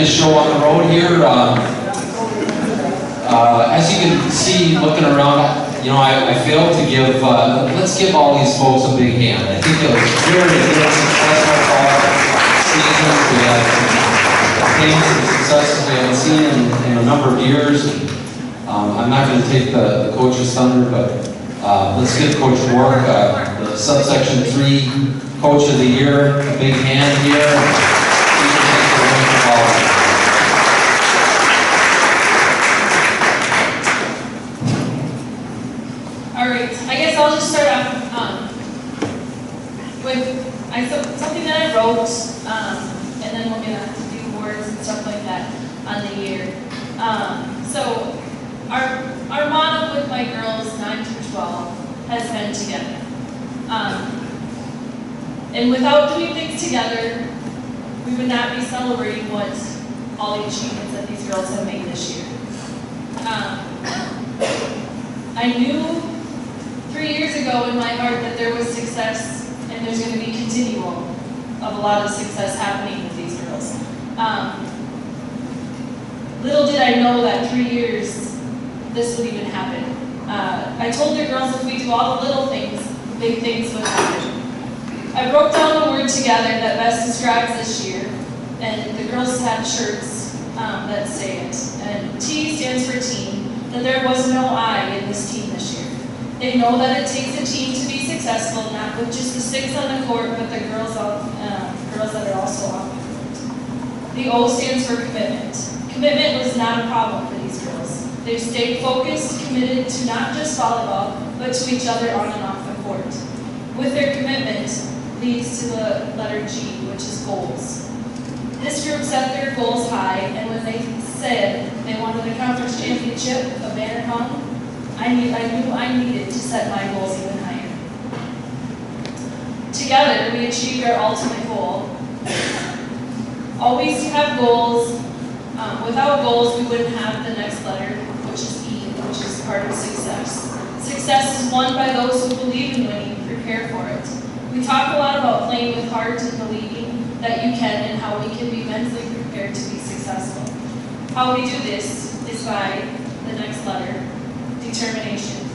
this show on the road here. As you can see, looking around, you know, I failed to give, let's give all these folks a big hand. I think it was very good, successful fall season. We had things and successes we haven't seen in a number of years. I'm not going to take the coach's thunder, but let's give Coach Rourke, the subsection 3 Coach of the Year, a big hand here. Alright, I guess I'll just start off with something that I wrote, and then we're going to do words and stuff like that on the year. So our motto with my girls 9 through 12 has been together. And without doing things together, we would not be celebrating what all the achievements that these girls have made this year. I knew 3 years ago in my heart that there was success and there's going to be continual of a lot of success happening with these girls. Little did I know that 3 years this would even happen. I told the girls if we do all the little things, big things would happen. I broke down the word together that best describes this year, and the girls have shirts that say it. And T stands for team, that there was no I in this team this year. They know that it takes a team to be successful, not with just the 6 on the court, but the girls that are also on the court. The O stands for commitment. Commitment was not a problem for these girls. They stayed focused, committed to not just volleyball, but to each other on and off the court. With their commitment leads to the letter G, which is goals. This group set their goals high, and when they said they wanted a conference championship, a banner hung, I knew I needed to set my goals even higher. Together, we achieved our ultimate goal. Always to have goals. Without goals, we wouldn't have the next letter, which is E, which is part of success. Success is won by those who believe in winning, prepare for it. We talk a lot about playing with heart and believing that you can and how we can be mentally prepared to be successful. How we do this is by the next letter, determination.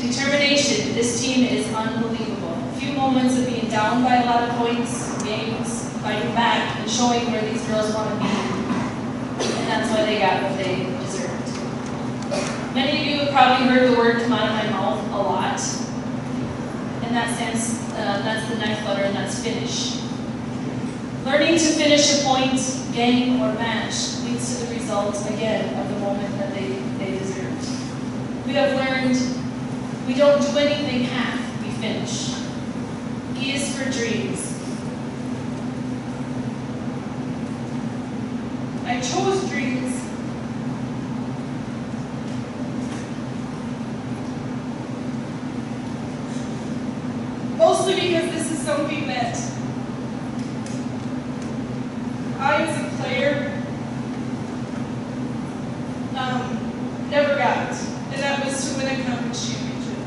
Determination, this team is unbelievable. A few moments of being down by a lot of points, games, fighting back, and showing where these girls want to be. And that's why they got what they deserved. Many of you have probably heard the word come out of my mouth a lot. And that stands, that's the next letter, and that's finish. Learning to finish a point, game, or match leads to the result, again, of the moment that they deserved. We have learned we don't do anything half, we finish. E is for dreams. I chose dreams. Mostly because this is something that I, as a player, never got, and that was to win a conference championship.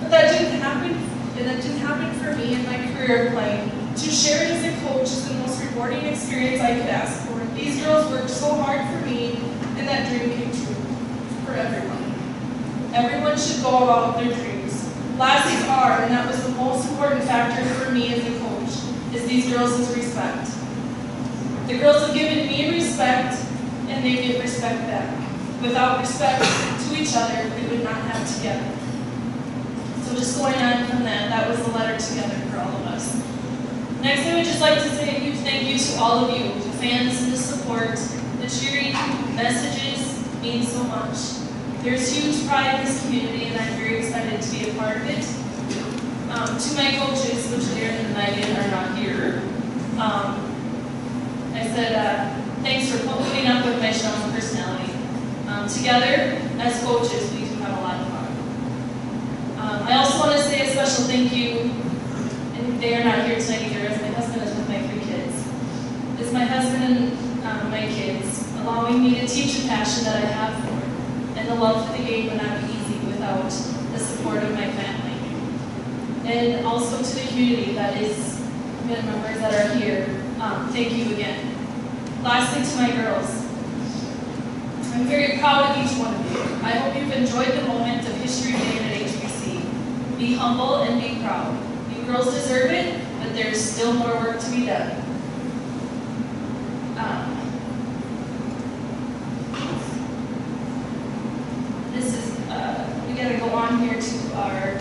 But that didn't happen, and that didn't happen for me in my career of playing. To share it as a coach is the most rewarding experience I could ask for. These girls worked so hard for me, and that dream came true for everyone. Everyone should go about their dreams. Last are, and that was the most important factor for me as a coach, is these girls' respect. The girls have given me respect, and they give respect back. Without respect to each other, we would not have together. So just going on from that, that was the letter together for all of us. Next, I would just like to say a huge thank you to all of you, the fans, the support, the cheering messages mean so much. There's huge pride in this community, and I'm very excited to be a part of it. To my coaches, which Darren and Megan are not here, I said, thanks for putting up with my strong personality. Together, as coaches, we do have a lot of fun. I also want to say a special thank you, and they are not here tonight either, as my husband is with my 3 kids. It's my husband and my kids, allowing me to teach the passion that I have for it, and the love for the game would not be easy without the support of my family. And also to the community that is, the members that are here, Thank you again. Lastly, to my girls, I'm very proud of each one of you. I hope you've enjoyed the moment of History Day at HBC. Be humble and be proud. You girls deserve it, but there's still more work to be done. We gotta go on here to our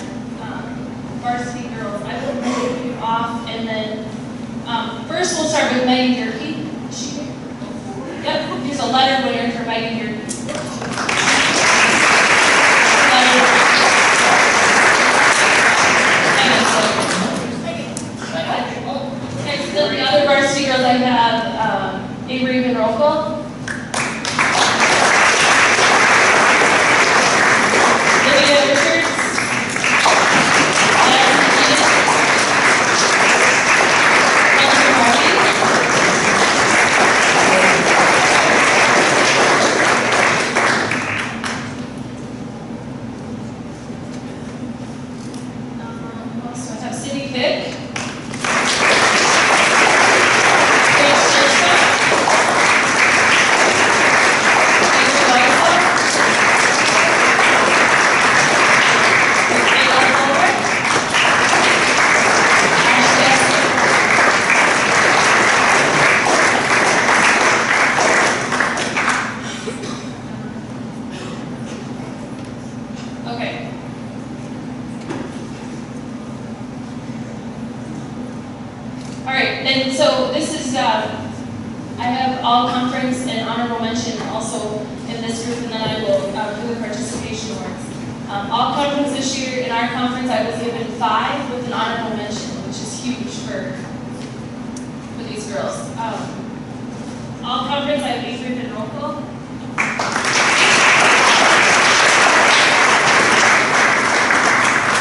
varsity girls. I will move you off, and then first we'll start with Megan Gerke. Is she here? Yep, here's a letter winner for Megan Gerke. Next, the other varsity girls I have Avery Monroe. And so this is, I have all conference and honorable mention also in this group, and then I will do the participation awards. All conference this year, in our conference, I was given 5 with an honorable mention, which is huge for these girls. All conference, I have Avery Monroe.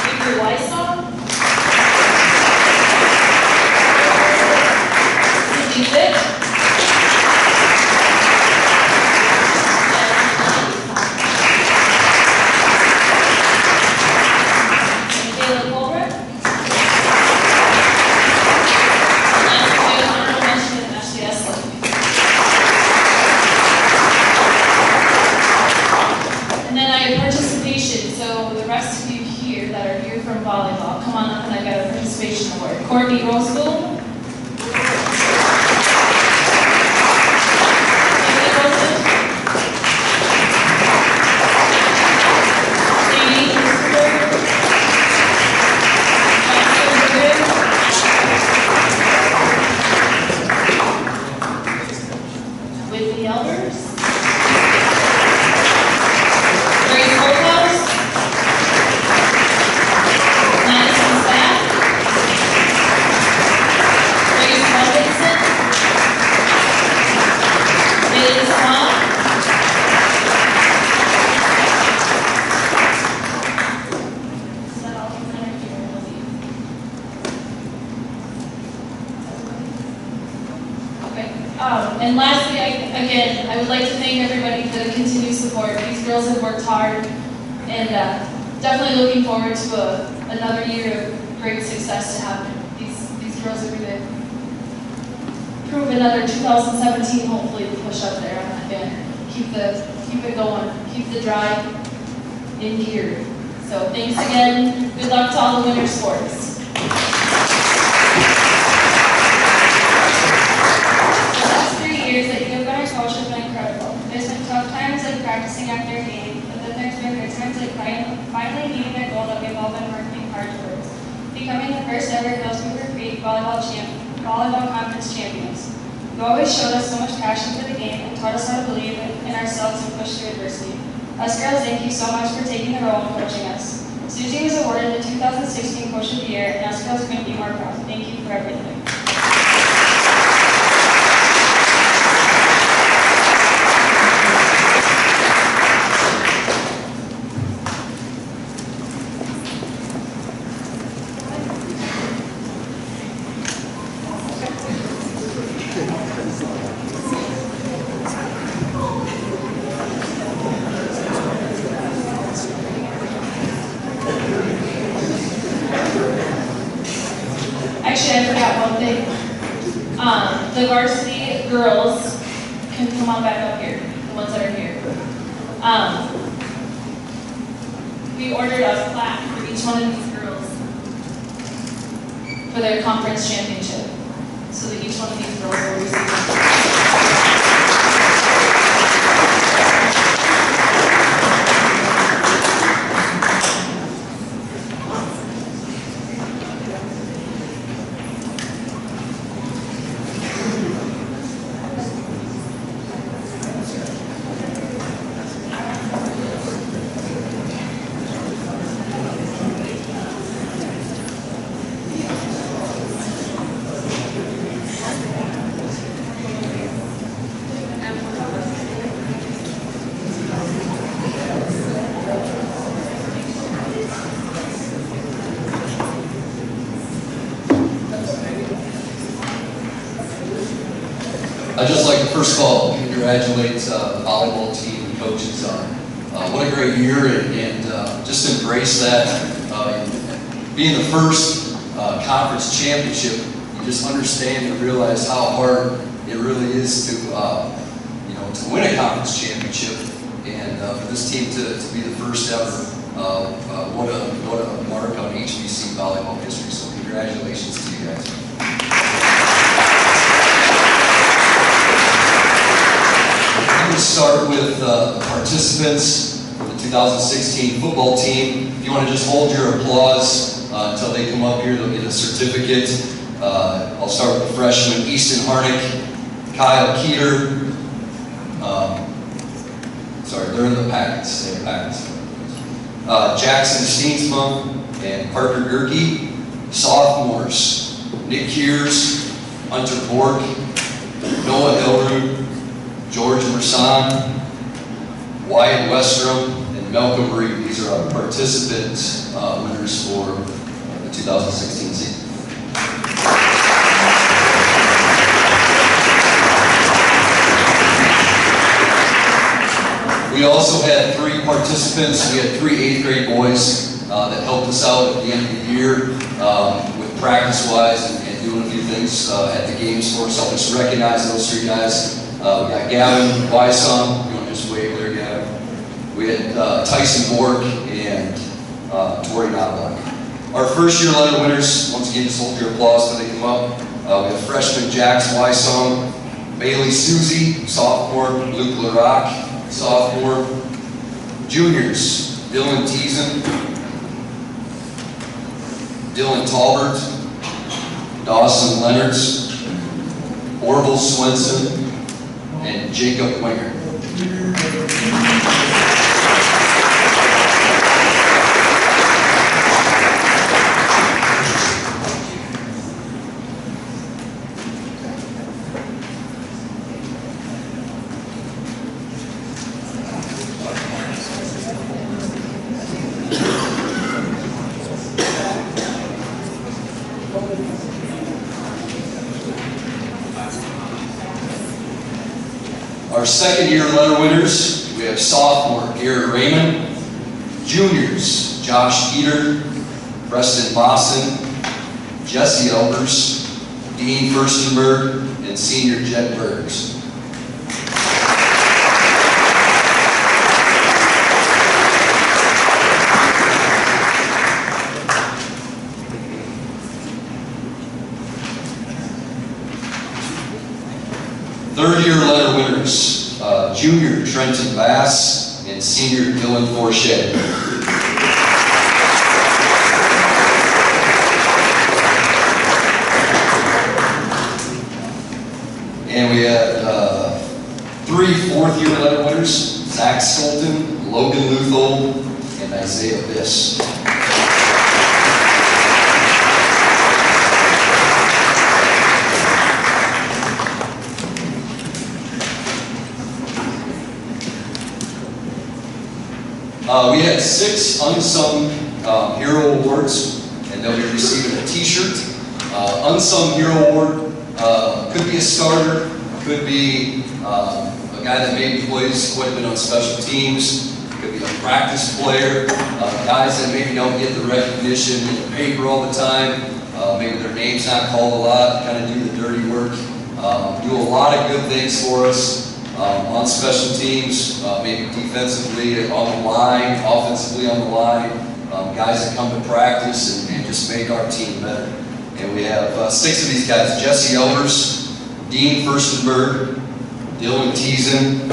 Avery Weissall. Sit. Caleb Colbert. Honorable mention and Ashley Esler. And then I have participation. So the rest of you here that are here from volleyball, come on up and I got a participation award. Courtney Roseboom. And lastly, again, I would like to thank everybody for the continued support. These girls have worked hard, and definitely looking forward to another year of great success to happen. These girls are going to prove another 2017, hopefully, to push up there on that banner. Keep it going, keep the drive in gear. So thanks again. Good luck to all the winter sports. That you have been our coach has been incredible. There's been tough times like practicing after a game, but then there's been good times like finally meeting a goal that we've all been working hard towards. Becoming the first ever Hills River Creek volleyball conference champions. You always showed us so much passion for the game and taught us how to believe in ourselves and push through adversity. Us girls, thank you so much for taking the role and coaching us. Susie was awarded the 2016 Coach of the Year, and us girls couldn't be more proud. Thank you for everything. Actually, I forgot one the varsity girls can come on back up here, the ones that are here. We ordered a plaque for each one of these girls for their conference championship, so that each one of these girls will receive I'd just like to first of all congratulate the volleyball team and coaches on what a great year, and just embrace that. Being the first conference championship, you just understand and realize how hard it really is to to win a conference championship, and for this team to be the first ever. What a mark on HBC volleyball history. So congratulations to you guys. I'm going to start with the participants for the 2016 football team. If you want to just hold your applause until they come up here, they'll get a certificate. I'll start with the freshman, Easton Harnick, Kyle Keeter. Sorry, they're in the packets. They're packets. Jackson Steensma and Parker Gerke. Sophomores, Nick Kears, Hunter Bork, Noah Elrud, George Mersan, Wyatt Westrom, and Malcolm Reed. These are our participant winners for the 2016 season. We also had 3 participants. We had 3 8th grade boys that helped us out at the end of the year with practice-wise and doing a few things at the games for us. I'll just recognize those 3 guys. We got Gavin Wysong. You want to just wave there, Gavin? We had Tyson Bork and Tori Knobloch. Our first year letter winners, once again, just hold your applause till they come up. We have freshman Jax Wysong, Bailey Susie, sophomore, Luke LaRock, sophomore. Juniors, Dylan Teason, Dylan Talbert, Dawson Leonards, Orville Swenson, and Jacob Winger. Our second year letter winners, we have sophomore Garrett Raymond, juniors Josh Eater, Preston Boston, Jesse Elbers, Dean Furstenberg, and senior Jet Bergs. Third year letter winners, junior Trenton Bass and senior Dylan Forshett. And we had 3 fourth year letter winners, Zach Sultan, Logan Luthold, and Isaiah Biss. We had 6 unsung hero awards, and they'll be receiving a t-shirt. Unsung hero award could be a starter, could be a guy that maybe plays quite a bit on special teams, could be a practice player, guys that maybe don't get the recognition in the paper all the time, maybe their name's not called a lot, kind of do the dirty work. do a lot of good things for us on special teams, maybe defensively on the line, offensively on the line, guys that come to practice and just make our team better. And we have 6 of these guys: Jesse Elvers, Dean Furstenberg, Dylan Teason,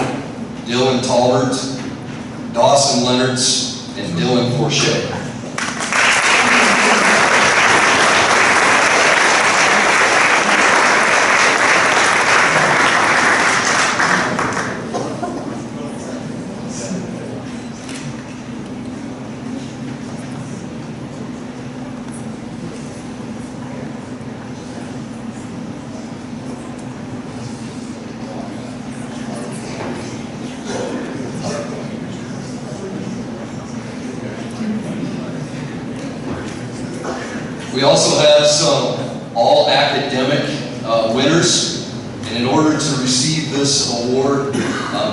Dylan Talbert, Dawson Leonards, and Dylan Forche. We also have some all-academic winners, and in order to receive this award,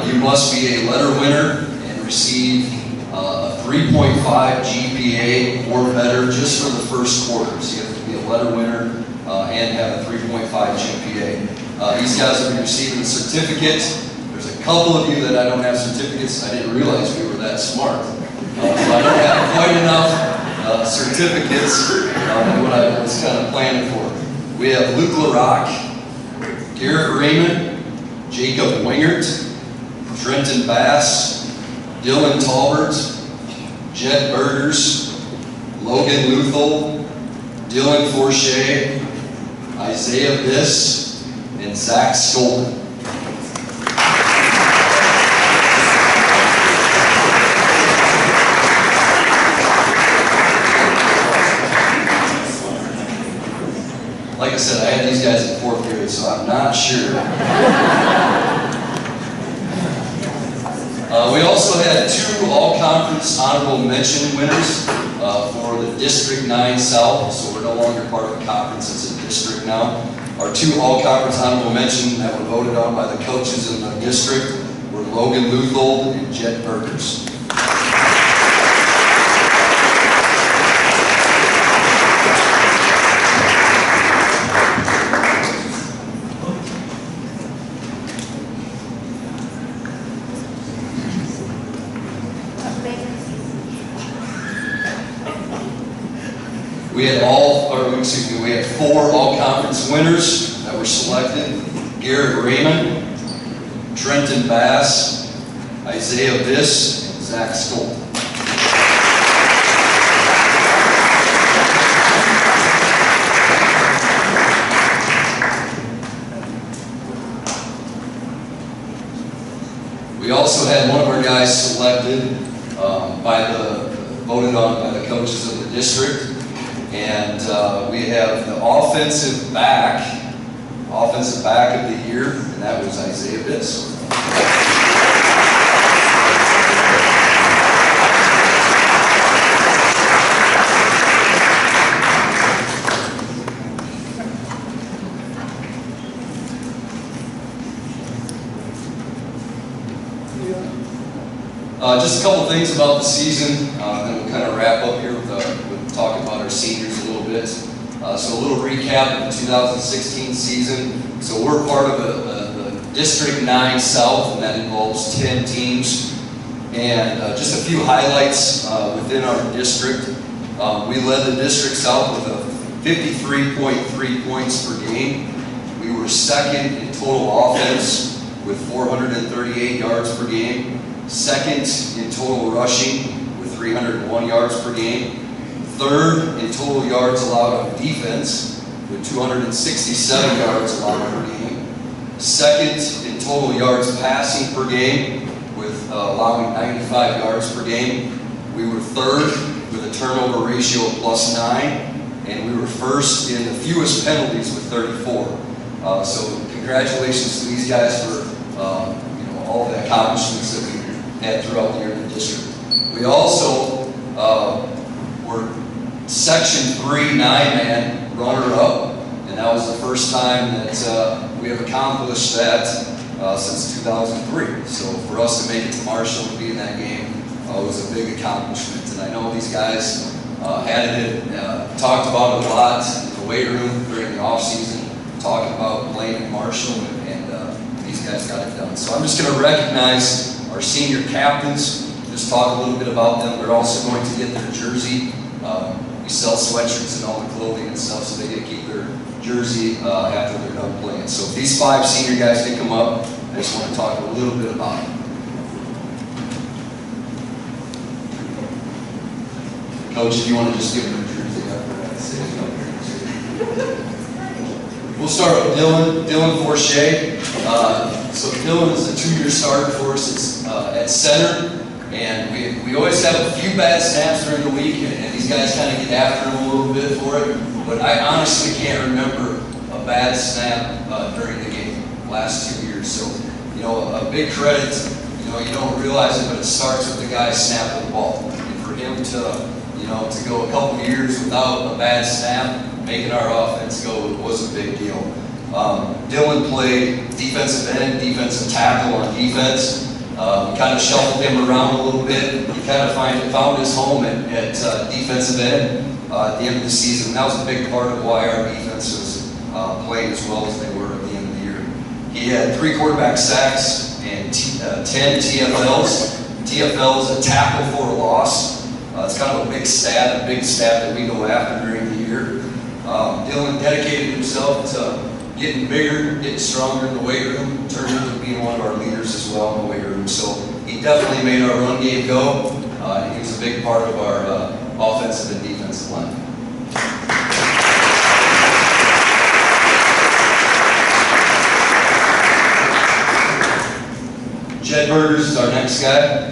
you must be a letter winner and receive a 3.5 GPA or better just for the first quarter. So you have to be a letter winner and have a 3.5 GPA. These guys will be receiving a certificate. There's a couple of you that I don't have certificates. I didn't realize we were that smart. So I don't have quite enough certificates than what I was kind of planning for. We have Luke LaRock, Garrett Raymond, Jacob Wingert, Trenton Bass, Dylan Talbert, Jed Burgers, Logan Luthel, Dylan Forche, Isaiah Biss, and Zach Stolten. Like I said, I had these guys in 4th period, so I'm not sure. We also had 2 all-conference honorable mention winners for the District 9 South, so we're no longer part of a conference, it's a district now. Our 2 all-conference honorable mention that were voted on by the coaches in the district were Logan Luthold and Jed Burgers. We had we had 4 all-conference winners that were selected: Garrett Raymond, Trenton Bass, Isaiah Biss, and Zach Stolten. We also had one of our guys selected voted on by the coaches of the district. And we have the offensive back of the year, and that was Isaiah Biss. Just a couple things about the season, and we'll kind of wrap up here with talking about our seniors a little bit. So a little recap of the 2016 season. So we're part of the District 9 South, and that involves 10 teams. And just a few highlights within our district. We led the District South with a 53.3 points per game. We were second in total offense with 438 yards per game. Second in total rushing with 301 yards per game. Third in total yards allowed on defense with 267 yards allowed per game. Second in total yards passing per game with allowing 95 yards per game. We were third with a turnover ratio of +9, and we were first in the fewest penalties with 34. So congratulations to these guys for all the accomplishments that we had throughout the year in the district. We also were Section 3 9-man runner-up, and that was the first time that we have accomplished that since 2003. So for us to make it to Marshall and be in that game was a big accomplishment. And I know these guys talked about it a lot in the weight room during the off season, talking about Blaine and Marshall, and these guys got it done. So I'm just going to recognize our senior captains, just talk a little bit about them. They're also going to get their jersey. We sell sweatshirts and all the clothing and stuff, so they get to keep their jersey after they're done playing. So if these 5 senior guys can come up, I just want to talk a little bit about them. Coach, if you want to just give them their jersey after that, say it up here. We'll start with Dylan Forche. So Dylan is a 2-year starter for us at center, and we always have a few bad snaps during the week, and these guys kind of get after him a little bit for it. But I honestly can't remember a bad snap during the game last 2 years. So, you know, a big credit. You know, you don't realize it, but it starts with the guy snapping the ball, and for him to go a couple years without a bad snap, making our offense go was a big deal. Dylan played defensive end, defensive tackle on defense. We kind of shuffled him around a little bit. He kind of found his home at defensive end at the end of the season. That was a big part of why our defense was playing as well as they were at the end of the year. He had 3 quarterback sacks and 10 TFLs. TFL is a tackle for a loss. It's kind of a big stat that we go after during the year. Dylan dedicated himself to getting bigger, getting stronger in the weight room, turned into being one of our leaders as well in the weight room. So he definitely made our run game go. He was a big part of our offensive and defensive line. Jed Burgers is our next guy.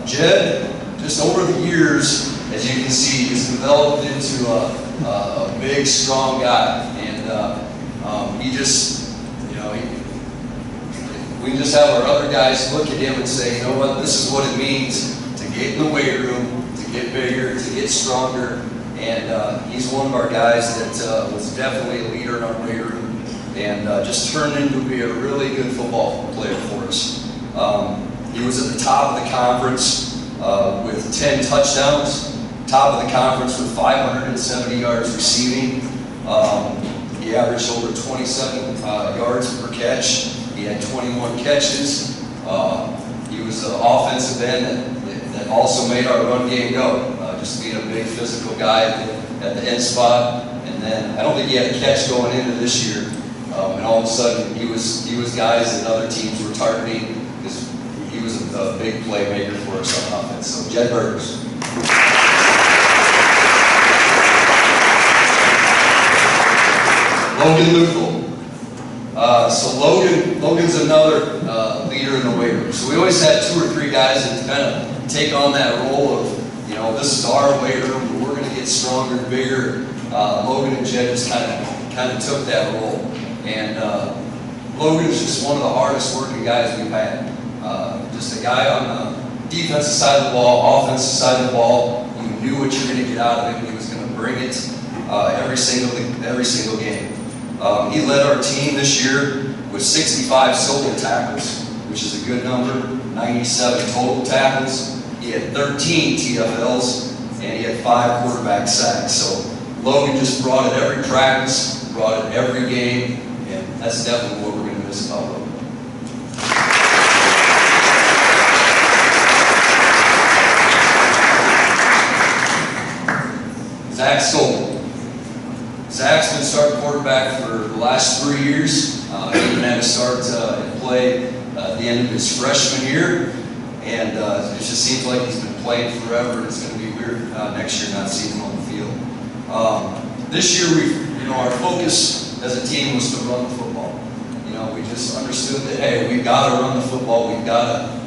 Jed, just over the years, as you can see, he's developed into a big, strong guy, and he just, we just have our other guys look at him and say, you know what, this is what it means to get in the weight room, to get bigger, to get stronger, and he's one of our guys that was definitely a leader in our weight room, and just turned into be a really good football player for us. He was at the top of the conference with 10 touchdowns, top of the conference with 570 yards receiving. He averaged over 27 yards per catch. He had 21 catches. He was an offensive end that also made our run game go, just being a big physical guy at the end spot. And then I don't think he had a catch going into this year. And all of a sudden, he was guys that other teams were targeting because he was a big playmaker for us on offense. So Jed Burgers. Logan Luthel. So Logan's another leader in the weight room. So we always had 2 or 3 guys that kind of take on that role of, this is our weight room, but we're going to get stronger and bigger. Logan and Jed just kind of took that role. And Logan is just one of the hardest working guys we've had. Just a guy on the defensive side of the ball, offensive side of the ball. You knew what you were going to get out of him. He was going to bring it every single game. He led our team this year with 65 solo tackles, which is a good number, 97 total tackles. He had 13 TFLs, and he had 5 quarterback sacks. So Logan just brought it every practice, brought it every game, and that's definitely what we're going to miss about Logan. Zach Stoll. Zach's been starting quarterback for the last 3 years. He even had to start and play at the end of his freshman year. And it just seems like he's been playing forever, and it's going to be weird next year not seeing him on the field. This year, our focus as a team was to run the football. We just understood that, hey, we've got to run the football. We've got to,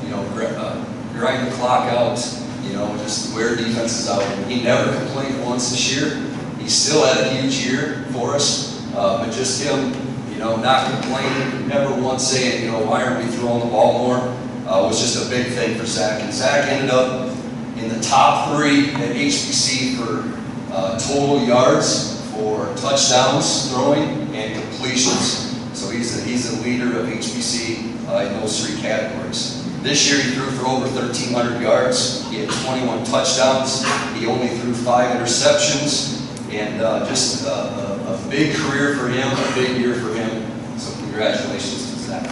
grind the clock out, just wear defenses out. And he never complained once this year. He still had a huge year for us, but just him, not complaining, never once saying, why aren't we throwing the ball more, was just a big thing for Zach. And Zach ended up in the top 3 at HBC for total yards, for touchdowns throwing, and completions. So he's a leader of HBC in those 3 categories. This year he threw for over 1,300 yards. He had 21 touchdowns. He only threw 5 interceptions. and just a big career for him, a big year for him. So congratulations to Zach.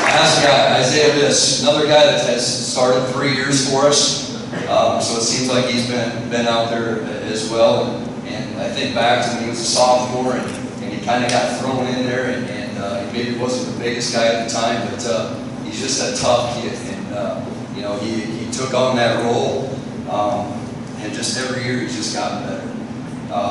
Last guy, Isaiah Biss, another guy that has started 3 years for us. So it seems like he's been out there as well. And I think back to when he was a sophomore and he kind of got thrown in there and he maybe wasn't the biggest guy at the time, but he's just a tough kid. And, you know, he took on that role. And just every year he's just gotten better.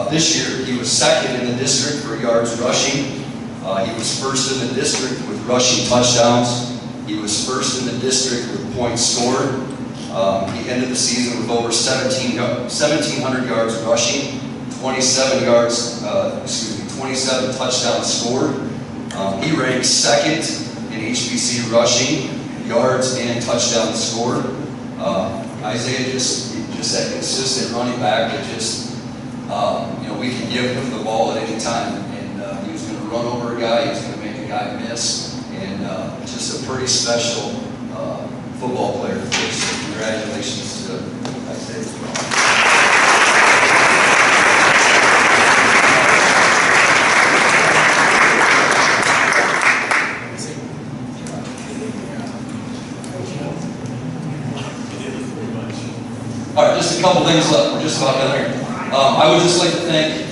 This year he was second in the district for yards rushing. He was first in the district with rushing touchdowns. He was first in the district with points scored. He ended the season with over 1,700 yards rushing, 27 touchdowns scored. He ranked second in HBC rushing, yards and touchdowns scored. Isaiah just that consistent running back that just, you know, we can give him the ball at any time. And he was going to run over a guy, he was going to make a guy miss. And just a pretty special football player for us. So congratulations to Isaiah as well. All right, just a couple things left. We're just about done here. I would just like to thank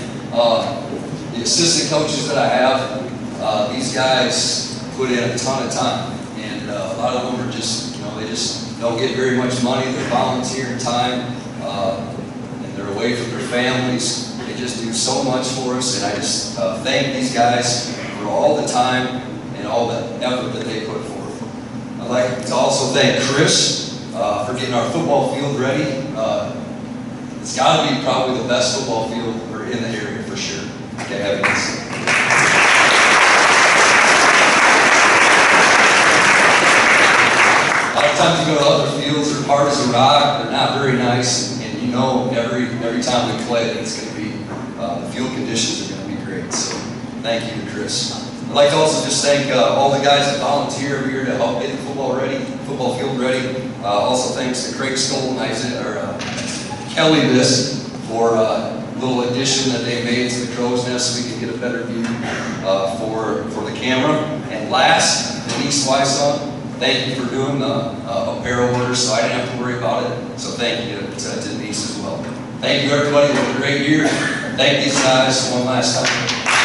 the assistant coaches that I have. These guys put in a ton of time, and a lot of them are just, you know, they just don't get very much money. They're volunteering time, and they're away from their families. They just do so much for us, and I just thank these guys for all the time and all the effort that they put forth. I'd like to also thank Chris for getting our football field ready. It's got to be probably the best football field in the area for sure. Okay, having this. A lot of times you go to other fields, they're hard as a rock, they're not very nice, and you know every time we play it's going to be, the field conditions are going to be great. So thank you to Chris. I'd like to also just thank all the guys that volunteer every year to help get the football field ready. Also thanks to Craig Stoll and Kelly Biss for a little addition that they made to the crow's nest so we can get a better view for the camera. And last, Denise Wyson, thank you for doing the apparel order so I didn't have to worry about it. So thank you to Denise as well. Thank you everybody, it was a great year. Thank these guys one last time.